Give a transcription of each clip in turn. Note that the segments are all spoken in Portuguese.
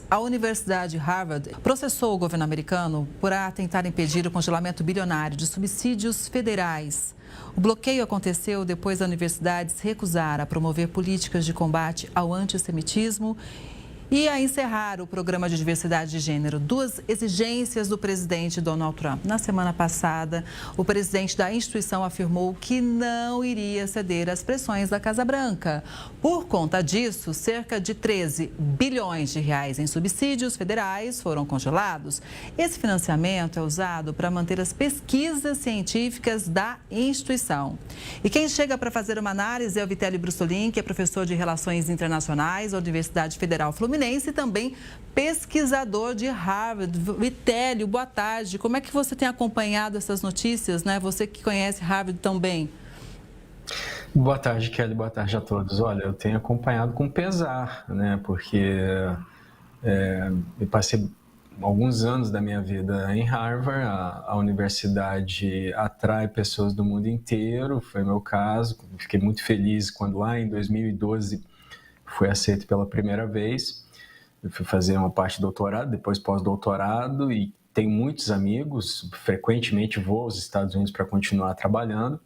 A Universidade Harvard processou o governo americano por tentar impedir o congelamento bilionário de subsídios federais. O bloqueio aconteceu depois da universidade se recusar a promover políticas de combate ao antissemitismo e a encerrar o programa de diversidade de gênero. Duas exigências do presidente Donald Trump. Na semana passada, o presidente da instituição afirmou que não iria ceder às pressões da Casa Branca. Por conta disso, cerca de 13 bilhões de reais em subsídios federais foram congelados. Esse financiamento é usado para manter as pesquisas científicas da instituição. E quem chega para fazer uma análise é o Vitélio Brussolin, que é professor de Relações Internacionais da Universidade Federal Fluminense e também pesquisador de Harvard. Vitélio, boa tarde. Como é que você tem acompanhado essas notícias, né? Você que conhece Harvard tão bem. Boa tarde, Kelly. Boa tarde a todos. Olha, eu tenho acompanhado com pesar, né? Porque eu passei alguns anos da minha vida em Harvard. A universidade atrai pessoas do mundo inteiro, foi meu caso. Fiquei muito feliz quando lá em 2012 fui aceito pela primeira vez. Eu fui fazer uma parte de doutorado, depois pós-doutorado, e tenho muitos amigos, frequentemente vou aos Estados Unidos para continuar trabalhando,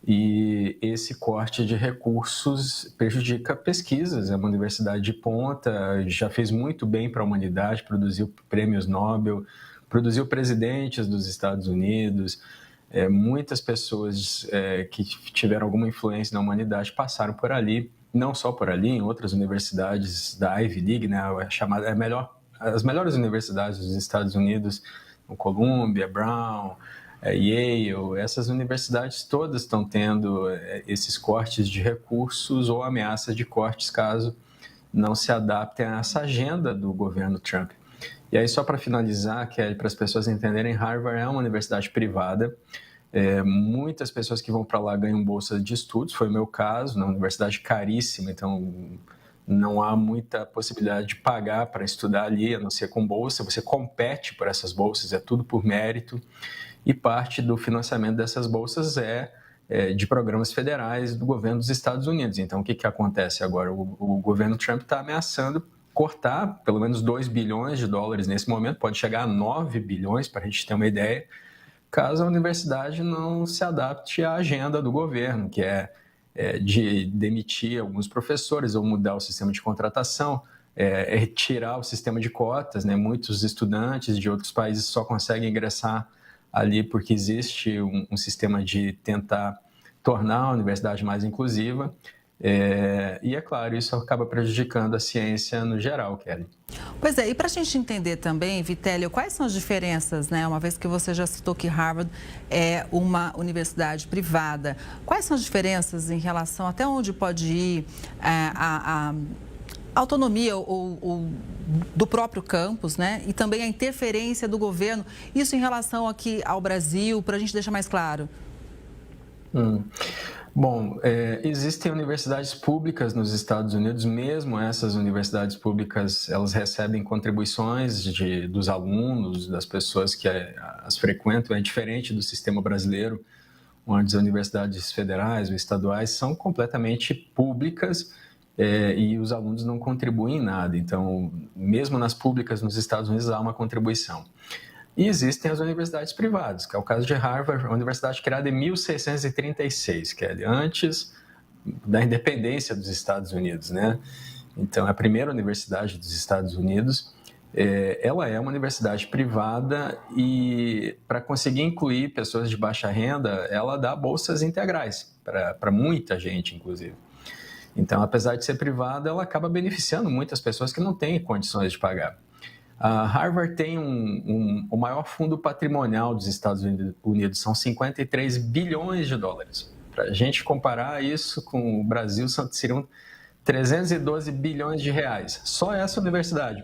e esse corte de recursos prejudica pesquisas. É uma universidade de ponta, já fez muito bem para a humanidade, produziu prêmios Nobel, produziu presidentes dos Estados Unidos. Muitas pessoas que tiveram alguma influência na humanidade passaram por ali, não só por ali, em outras universidades da Ivy League, né, as melhores universidades dos Estados Unidos, Columbia, Brown, Yale. Essas universidades todas estão tendo esses cortes de recursos ou ameaças de cortes caso não se adaptem a essa agenda do governo Trump. E aí, só para finalizar, Kelly, para as pessoas entenderem, Harvard é uma universidade privada. Muitas pessoas que vão para lá ganham bolsa de estudos, foi o meu caso, na universidade caríssima, então não há muita possibilidade de pagar para estudar ali, a não ser com bolsa. Você compete por essas bolsas, é tudo por mérito, e parte do financiamento dessas bolsas de programas federais do governo dos Estados Unidos. Então, o que acontece agora? O governo Trump está ameaçando cortar pelo menos 2 bilhões de dólares nesse momento, pode chegar a 9 bilhões, para a gente ter uma ideia, caso a universidade não se adapte à agenda do governo, que é de demitir alguns professores ou mudar o sistema de contratação, retirar o sistema de cotas, né? Muitos estudantes de outros países só conseguem ingressar ali porque existe um sistema de tentar tornar a universidade mais inclusiva. E é claro, isso acaba prejudicando a ciência no geral, Kelly. Pois é, e para a gente entender também, Vitélio, quais são as diferenças, né? Uma vez que você já citou que Harvard é uma universidade privada, quais são as diferenças em relação até onde pode ir a autonomia ou do próprio campus, né? E também a interferência do governo, isso em relação aqui ao Brasil, para a gente deixar mais claro. Bom, existem universidades públicas nos Estados Unidos, mesmo essas universidades públicas, elas recebem contribuições dos alunos, das pessoas que as frequentam. É diferente do sistema brasileiro, onde as universidades federais ou estaduais são completamente públicas e os alunos não contribuem em nada. Então, mesmo nas públicas nos Estados Unidos, há uma contribuição. E existem as universidades privadas, que é o caso de Harvard, uma universidade criada em 1636, que é antes da independência dos Estados Unidos, né? Então, é a primeira universidade dos Estados Unidos. Ela é uma universidade privada e, para conseguir incluir pessoas de baixa renda, ela dá bolsas integrais para muita gente, inclusive. Então, apesar de ser privada, ela acaba beneficiando muitas pessoas que não têm condições de pagar. A Harvard tem o maior fundo patrimonial dos Estados Unidos, são 53 bilhões de dólares. Para a gente comparar isso com o Brasil, seriam 312 bilhões de reais, só essa universidade.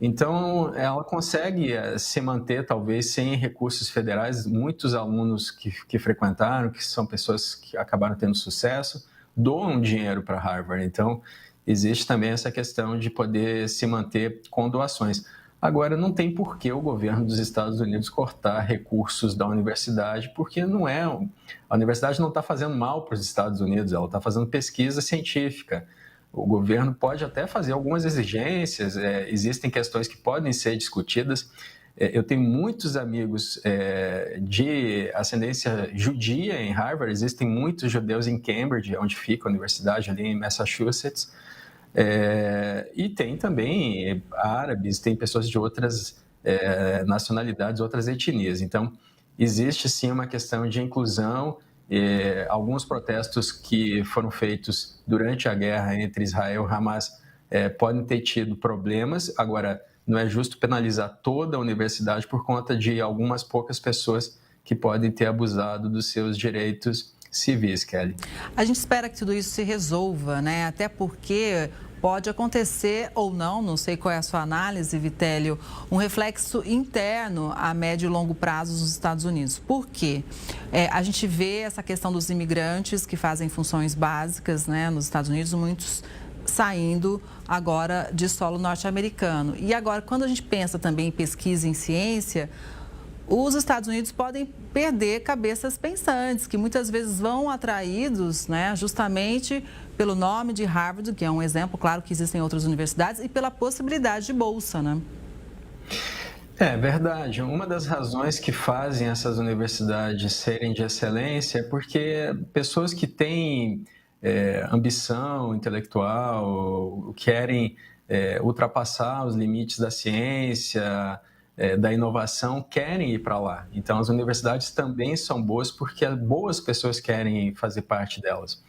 Então, ela consegue se manter, talvez, sem recursos federais. Muitos alunos que frequentaram, que são pessoas que acabaram tendo sucesso, doam dinheiro para Harvard. Então, existe também essa questão de poder se manter com doações. Agora, não tem por que o governo dos Estados Unidos cortar recursos da universidade, porque a universidade não está fazendo mal para os Estados Unidos, ela está fazendo pesquisa científica. O governo pode até fazer algumas exigências, existem questões que podem ser discutidas. Eu tenho muitos amigos de ascendência judia em Harvard, existem muitos judeus em Cambridge, onde fica a universidade, ali em Massachusetts, e tem também árabes, tem pessoas de outras nacionalidades, outras etnias. Então, existe sim uma questão de inclusão. Alguns protestos que foram feitos durante a guerra entre Israel e Hamas podem ter tido problemas. Agora, não é justo penalizar toda a universidade por conta de algumas poucas pessoas que podem ter abusado dos seus direitos civis, Kelly. A gente espera que tudo isso se resolva, né? Até porque pode acontecer ou não sei qual é a sua análise, Vitélio, um reflexo interno a médio e longo prazo nos Estados Unidos. Por quê? A gente vê essa questão dos imigrantes que fazem funções básicas, né, nos Estados Unidos, muitos saindo agora de solo norte-americano. E agora, quando a gente pensa também em pesquisa em ciência, os Estados Unidos podem perder cabeças pensantes, que muitas vezes vão atraídos, né, justamente pelo nome de Harvard, que é um exemplo, claro que existem outras universidades, e pela possibilidade de bolsa, né? É verdade. Uma das razões que fazem essas universidades serem de excelência é porque pessoas que têm ambição intelectual, querem ultrapassar os limites da ciência, da inovação, querem ir para lá. Então, as universidades também são boas porque boas pessoas querem fazer parte delas.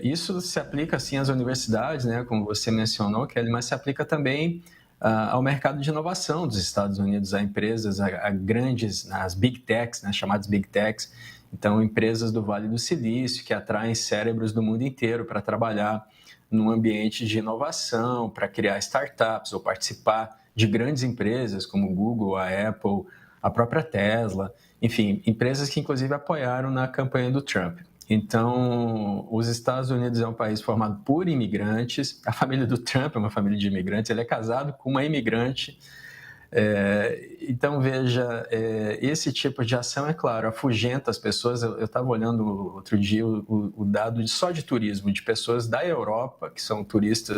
Isso se aplica, sim, às universidades, né, como você mencionou, Kelly, mas se aplica também ao mercado de inovação dos Estados Unidos, a empresas, a grandes, as Big Techs, né, chamadas Big Techs. Então, empresas do Vale do Silício que atraem cérebros do mundo inteiro para trabalhar num ambiente de inovação, para criar startups ou participar de grandes empresas como Google, a Apple, a própria Tesla, enfim, empresas que inclusive apoiaram na campanha do Trump. Então, os Estados Unidos é um país formado por imigrantes, a família do Trump é uma família de imigrantes, ele é casado com uma imigrante. Então, veja, esse tipo de ação, é claro, afugenta as pessoas. Eu estava olhando outro dia o dado só de turismo, de pessoas da Europa, que são turistas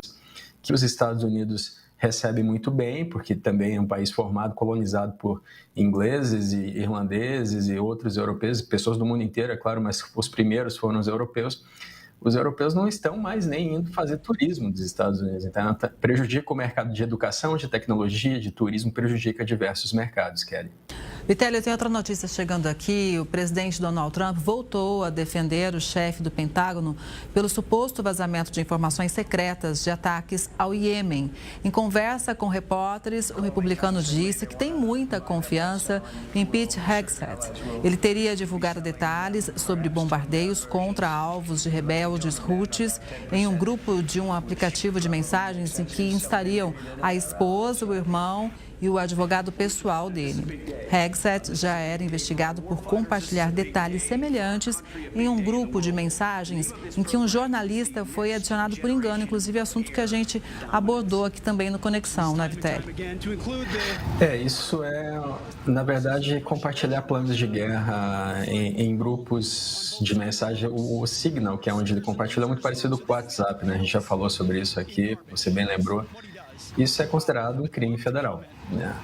que os Estados Unidos recebem muito bem, porque também é um país formado, colonizado por ingleses e irlandeses e outros europeus, pessoas do mundo inteiro, é claro, mas os primeiros foram os europeus. Os europeus não estão mais nem indo fazer turismo dos Estados Unidos. Então, prejudica o mercado de educação, de tecnologia, de turismo, prejudica diversos mercados, Kelly. Vitélio, tem outra notícia chegando aqui. O presidente Donald Trump voltou a defender o chefe do Pentágono pelo suposto vazamento de informações secretas de ataques ao Iêmen. Em conversa com repórteres, o republicano disse que tem muita confiança em Pete Hegseth. Ele teria divulgado detalhes sobre bombardeios contra alvos de rebeldes Houthis em um grupo de um aplicativo de mensagens em que instariam a esposa, o irmão e o advogado pessoal dele. Hegseth já era investigado por compartilhar detalhes semelhantes em um grupo de mensagens em que um jornalista foi adicionado por engano, inclusive assunto que a gente abordou aqui também no Conexão, né, Vitélio? Isso na verdade, compartilhar planos de guerra em grupos de mensagem. O Signal, que é onde ele compartilha, é muito parecido com o WhatsApp, né? A gente já falou sobre isso aqui, você bem lembrou. Isso é considerado um crime federal, né?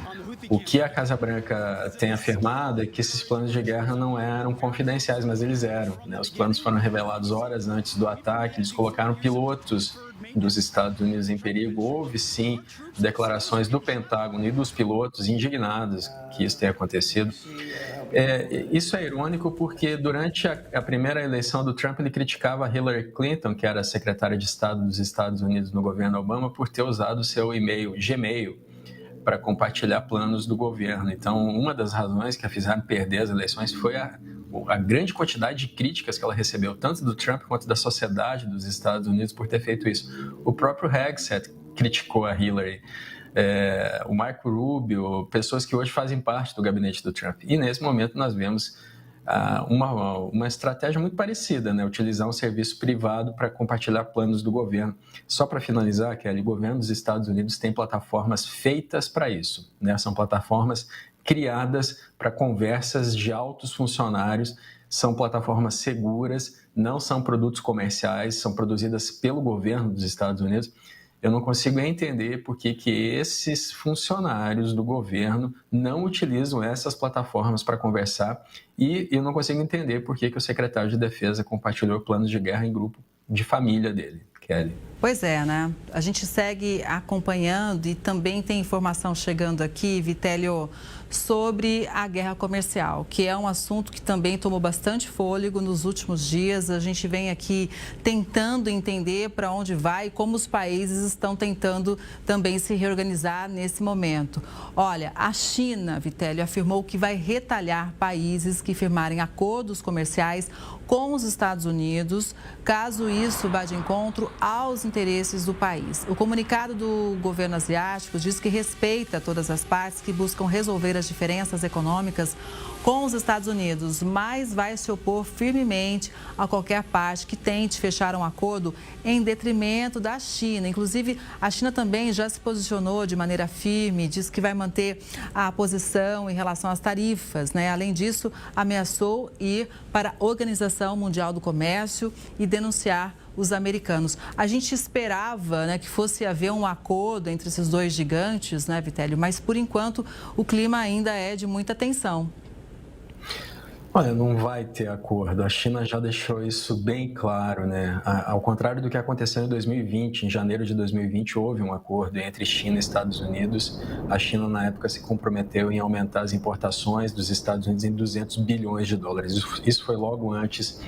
O que a Casa Branca tem afirmado é que esses planos de guerra não eram confidenciais, mas eles eram, né? Os planos foram revelados horas antes do ataque, eles colocaram pilotos dos Estados Unidos em perigo. Houve, sim, declarações do Pentágono e dos pilotos indignados que isso tenha acontecido. Isso é irônico porque durante a primeira eleição do Trump ele criticava Hillary Clinton, que era a secretária de Estado dos Estados Unidos no governo Obama, por ter usado o seu e-mail Gmail para compartilhar planos do governo. Então, uma das razões que a fizeram perder as eleições foi a grande quantidade de críticas que ela recebeu, tanto do Trump quanto da sociedade dos Estados Unidos, por ter feito isso. O próprio Hegseth criticou a Hillary, o Marco Rubio, pessoas que hoje fazem parte do gabinete do Trump. E nesse momento nós vemos uma estratégia muito parecida, né? Utilizar um serviço privado para compartilhar planos do governo. Só para finalizar, Kelly, o governo dos Estados Unidos tem plataformas feitas para isso, né? São plataformas criadas para conversas de altos funcionários, são plataformas seguras, não são produtos comerciais, são produzidas pelo governo dos Estados Unidos. Eu não consigo entender por que esses funcionários do governo não utilizam essas plataformas para conversar, e eu não consigo entender por que o secretário de Defesa compartilhou planos de guerra em grupo de família dele, Kelly. Pois é, né? A gente segue acompanhando e também tem informação chegando aqui, Vitélio, sobre a guerra comercial, que é um assunto que também tomou bastante fôlego nos últimos dias. A gente vem aqui tentando entender para onde vai e como os países estão tentando também se reorganizar nesse momento. Olha, a China, Vitélio, afirmou que vai retalhar países que firmarem acordos comerciais com os Estados Unidos, caso isso vá de encontro aos interesses do país. O comunicado do governo asiático diz que respeita todas as partes que buscam resolver as diferenças econômicas com os Estados Unidos, mas vai se opor firmemente a qualquer parte que tente fechar um acordo em detrimento da China. Inclusive, a China também já se posicionou de maneira firme, diz que vai manter a posição em relação às tarifas, né? Além disso, ameaçou ir para a Organização Mundial do Comércio e denunciar os americanos. A gente esperava, né, que fosse haver um acordo entre esses dois gigantes, né, Vitélio? Mas, por enquanto, o clima ainda é de muita tensão. Olha, não vai ter acordo. A China já deixou isso bem claro, né? Ao contrário do que aconteceu em 2020, em janeiro de 2020, houve um acordo entre China e Estados Unidos. A China, na época, se comprometeu em aumentar as importações dos Estados Unidos em 200 bilhões de dólares. Isso foi logo antes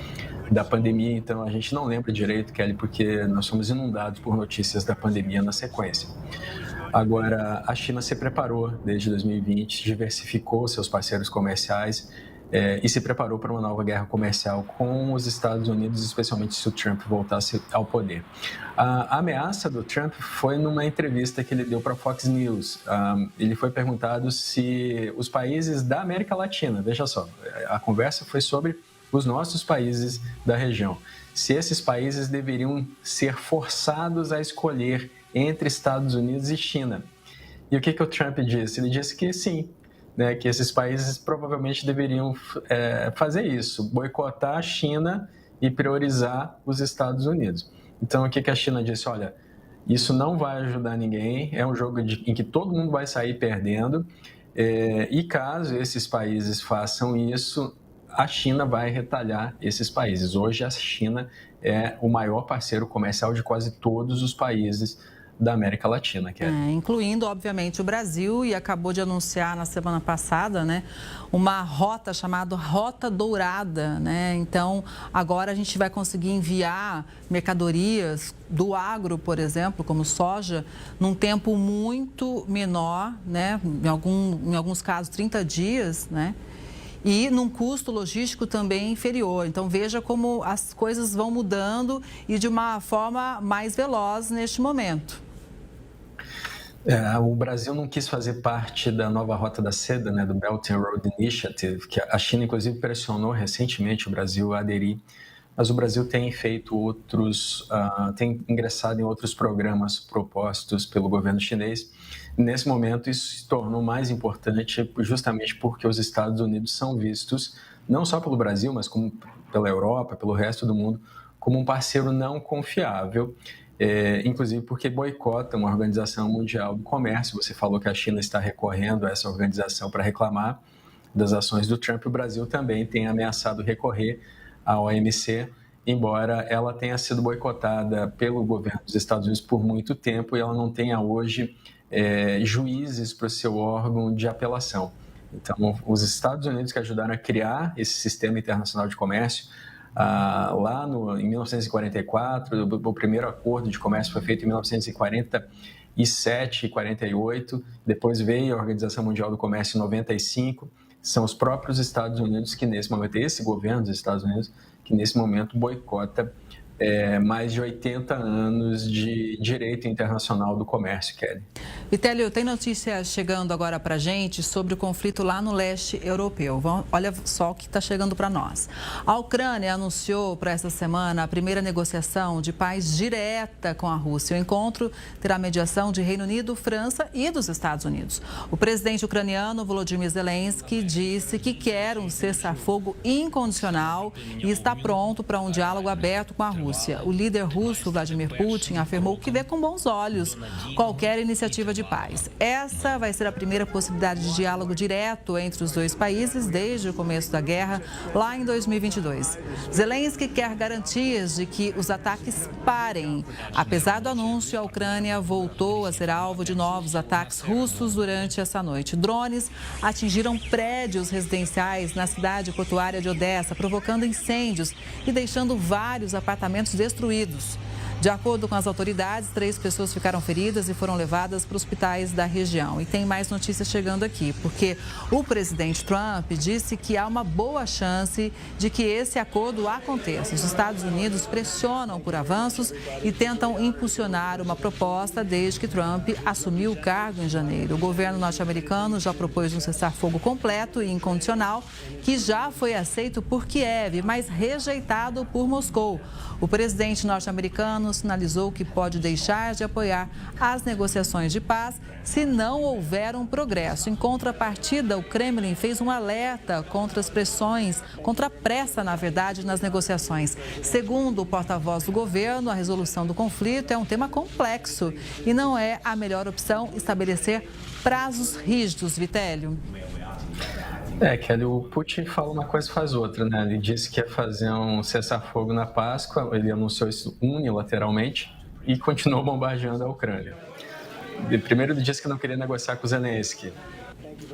da pandemia, então a gente não lembra direito, Kelly, porque nós fomos inundados por notícias da pandemia na sequência. Agora, a China se preparou desde 2020, diversificou seus parceiros comerciais e se preparou para uma nova guerra comercial com os Estados Unidos, especialmente se o Trump voltasse ao poder. A ameaça do Trump foi numa entrevista que ele deu para a Fox News. Ele foi perguntado se os países da América Latina, veja só, a conversa foi sobre os nossos países da região, se esses países deveriam ser forçados a escolher entre Estados Unidos e China. E o que o Trump disse? Ele disse que sim, né, que esses países provavelmente deveriam fazer isso, boicotar a China e priorizar os Estados Unidos. Então, o que a China disse? Olha, isso não vai ajudar ninguém, é um jogo em que todo mundo vai sair perdendo, e caso esses países façam isso, a China vai retalhar esses países. Hoje, a China é o maior parceiro comercial de quase todos os países da América Latina, incluindo, obviamente, o Brasil, e acabou de anunciar na semana passada, né, uma rota chamada Rota Dourada, né? Então, agora a gente vai conseguir enviar mercadorias do agro, por exemplo, como soja, num tempo muito menor, né? Em alguns casos, 30 dias, né? E num custo logístico também inferior. Então, veja como as coisas vão mudando e de uma forma mais veloz neste momento. O Brasil não quis fazer parte da nova Rota da Seda, né, do Belt and Road Initiative, que a China, inclusive, pressionou recentemente o Brasil a aderir, mas o Brasil tem feito tem ingressado em outros programas propostos pelo governo chinês. Nesse momento, isso se tornou mais importante justamente porque os Estados Unidos são vistos, não só pelo Brasil, mas como pela Europa, pelo resto do mundo, como um parceiro não confiável, inclusive porque boicotam a Organização Mundial do Comércio. Você falou que a China está recorrendo a essa organização para reclamar das ações do Trump. O Brasil também tem ameaçado recorrer à OMC, embora ela tenha sido boicotada pelo governo dos Estados Unidos por muito tempo e ela não tenha hoje juízes para o seu órgão de apelação. Então, os Estados Unidos que ajudaram a criar esse sistema internacional de comércio, lá em 1944, o primeiro acordo de comércio foi feito em 1947 e 48, depois veio a Organização Mundial do Comércio em 95, são os próprios Estados Unidos que nesse momento, esse governo dos Estados Unidos, que nesse momento boicota mais de 80 anos de direito internacional do comércio, Kelly. Vitélio, tem notícia chegando agora para a gente sobre o conflito lá no leste europeu. Olha só o que está chegando para nós. A Ucrânia anunciou para essa semana a primeira negociação de paz direta com a Rússia. O encontro terá mediação de Reino Unido, França e dos Estados Unidos. O presidente ucraniano Volodymyr Zelensky disse que quer um cessar-fogo incondicional e está pronto para um diálogo aberto com a Rússia. O líder russo, Vladimir Putin, afirmou que vê com bons olhos qualquer iniciativa de paz. Essa vai ser a primeira possibilidade de diálogo direto entre os dois países desde o começo da guerra, lá em 2022. Zelensky quer garantias de que os ataques parem. Apesar do anúncio, a Ucrânia voltou a ser alvo de novos ataques russos durante essa noite. Drones atingiram prédios residenciais na cidade portuária de Odessa, provocando incêndios e deixando vários apartamentos destruídos. De acordo com as autoridades, 3 pessoas ficaram feridas e foram levadas para hospitais da região. E tem mais notícias chegando aqui, porque o presidente Trump disse que há uma boa chance de que esse acordo aconteça. Os Estados Unidos pressionam por avanços e tentam impulsionar uma proposta desde que Trump assumiu o cargo em janeiro. O governo norte-americano já propôs um cessar-fogo completo e incondicional, que já foi aceito por Kiev, mas rejeitado por Moscou. O presidente norte-americano sinalizou que pode deixar de apoiar as negociações de paz se não houver um progresso. Em contrapartida, o Kremlin fez um alerta contra as pressões, contra a pressa, na verdade, nas negociações. Segundo o porta-voz do governo, a resolução do conflito é um tema complexo e não é a melhor opção estabelecer prazos rígidos, Vitélio. Kelly, o Putin fala uma coisa e faz outra, né? Ele disse que ia fazer um cessar-fogo na Páscoa, ele anunciou isso unilateralmente e continuou bombardeando a Ucrânia. Primeiro ele disse que não queria negociar com o Zelensky,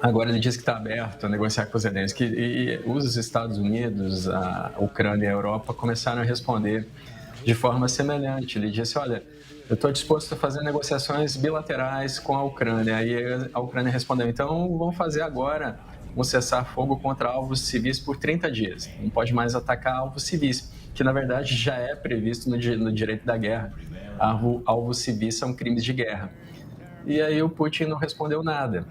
agora ele disse que está aberto a negociar com o Zelensky. E os Estados Unidos, a Ucrânia e a Europa começaram a responder de forma semelhante. Ele disse, olha, eu estou disposto a fazer negociações bilaterais com a Ucrânia. Aí a Ucrânia respondeu, então vamos fazer agora um cessar-fogo contra alvos civis por 30 dias. Não pode mais atacar alvos civis, que na verdade já é previsto no direito da guerra. Alvos civis são crimes de guerra. E aí o Putin não respondeu nada.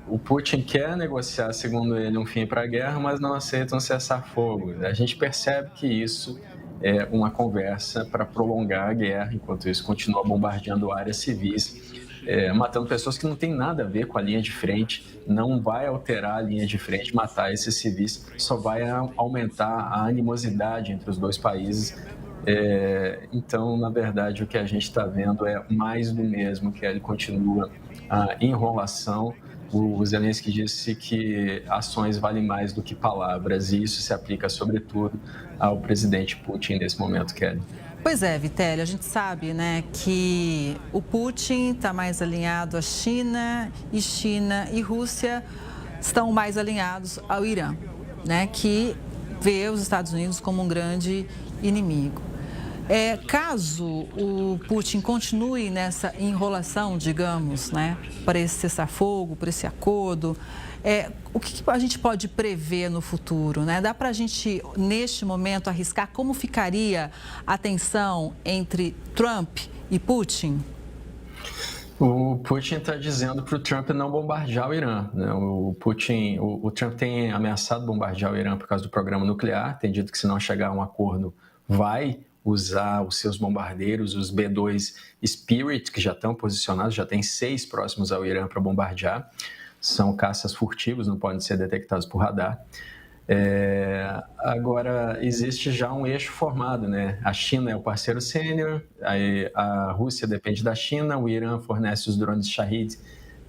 O Putin quer negociar, segundo ele, um fim para a guerra, mas não aceita um cessar-fogo. A gente percebe que isso é uma conversa para prolongar a guerra, enquanto isso continua bombardeando áreas civis, matando pessoas que não têm nada a ver com a linha de frente, não vai alterar a linha de frente, matar esses civis, só vai aumentar a animosidade entre os dois países. Então, na verdade, o que a gente está vendo é mais do mesmo, que ele continua a enrolação. O Zelensky disse que ações valem mais do que palavras, e isso se aplica, sobretudo, ao presidente Putin nesse momento, Kelly. Pois é, Vitélio, a gente sabe, né, que o Putin está mais alinhado à China e Rússia estão mais alinhados ao Irã, né, que vê os Estados Unidos como um grande inimigo. Caso o Putin continue nessa enrolação, digamos, né, para esse cessar-fogo, para esse acordo, o que a gente pode prever no futuro, né? Dá para a gente, neste momento, arriscar como ficaria a tensão entre Trump e Putin? O Putin está dizendo para o Trump não bombardear o Irã, né? O Trump tem ameaçado bombardear o Irã por causa do programa nuclear, tem dito que se não chegar a um acordo vai usar os seus bombardeiros, os B-2 Spirit, que já estão posicionados, já tem 6 próximos ao Irã para bombardear. São caças furtivos, não podem ser detectados por radar. Agora, existe já um eixo formado, né? A China é o parceiro sênior, a Rússia depende da China, o Irã fornece os drones Shahid,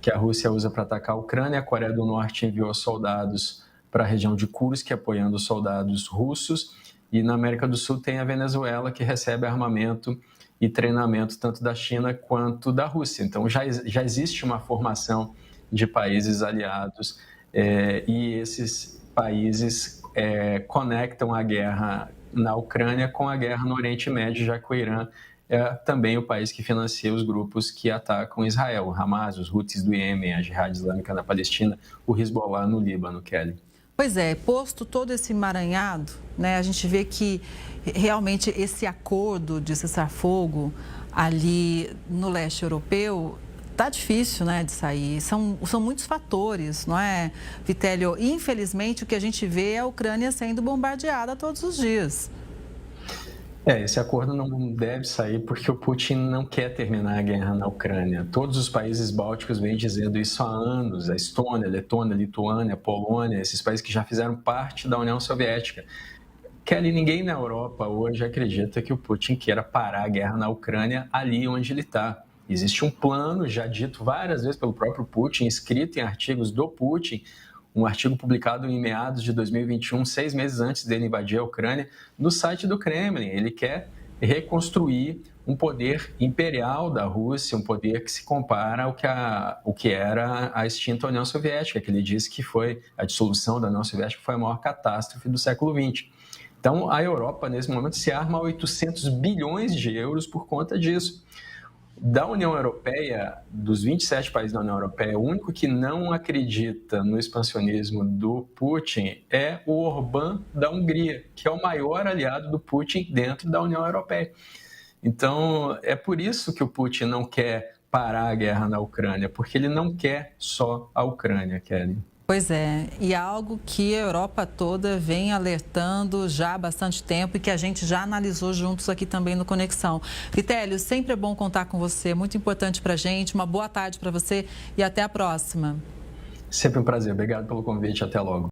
que a Rússia usa para atacar a Ucrânia, a Coreia do Norte enviou soldados para a região de Kursk, apoiando os soldados russos, e na América do Sul tem a Venezuela, que recebe armamento e treinamento tanto da China quanto da Rússia. Então, já existe uma formação de países aliados, e esses países conectam a guerra na Ucrânia com a guerra no Oriente Médio, já que o Irã é também o país que financia os grupos que atacam Israel, o Hamas, os Houthis do Iêmen, a Jihad Islâmica na Palestina, o Hezbollah no Líbano, Kelly. Pois é, posto todo esse emaranhado, né, a gente vê que realmente esse acordo de cessar-fogo ali no leste europeu tá difícil, né, de sair. São muitos fatores, não é, Vitélio? Infelizmente, o que a gente vê é a Ucrânia sendo bombardeada todos os dias. Esse acordo não deve sair porque o Putin não quer terminar a guerra na Ucrânia. Todos os países bálticos vêm dizendo isso há anos. A Estônia, a Letônia, a Lituânia, a Polônia, esses países que já fizeram parte da União Soviética. Kelly, ninguém na Europa hoje acredita que o Putin queira parar a guerra na Ucrânia ali onde ele está. Existe um plano, já dito várias vezes pelo próprio Putin, escrito em artigos do Putin, um artigo publicado em meados de 2021, 6 meses antes dele invadir a Ucrânia, no site do Kremlin. Ele quer reconstruir um poder imperial da Rússia, um poder que se compara ao que era a extinta União Soviética, que ele disse que foi a dissolução da União Soviética, foi a maior catástrofe do século XX. Então, a Europa, nesse momento, se arma 800 bilhões de euros por conta disso. Da União Europeia, dos 27 países da União Europeia, o único que não acredita no expansionismo do Putin é o Orbán da Hungria, que é o maior aliado do Putin dentro da União Europeia. Então, é por isso que o Putin não quer parar a guerra na Ucrânia, porque ele não quer só a Ucrânia, Kelly. Pois é, e algo que a Europa toda vem alertando já há bastante tempo e que a gente já analisou juntos aqui também no Conexão. Vitélio, sempre é bom contar com você, muito importante para a gente. Uma boa tarde para você e até a próxima. Sempre um prazer. Obrigado pelo convite. Até logo.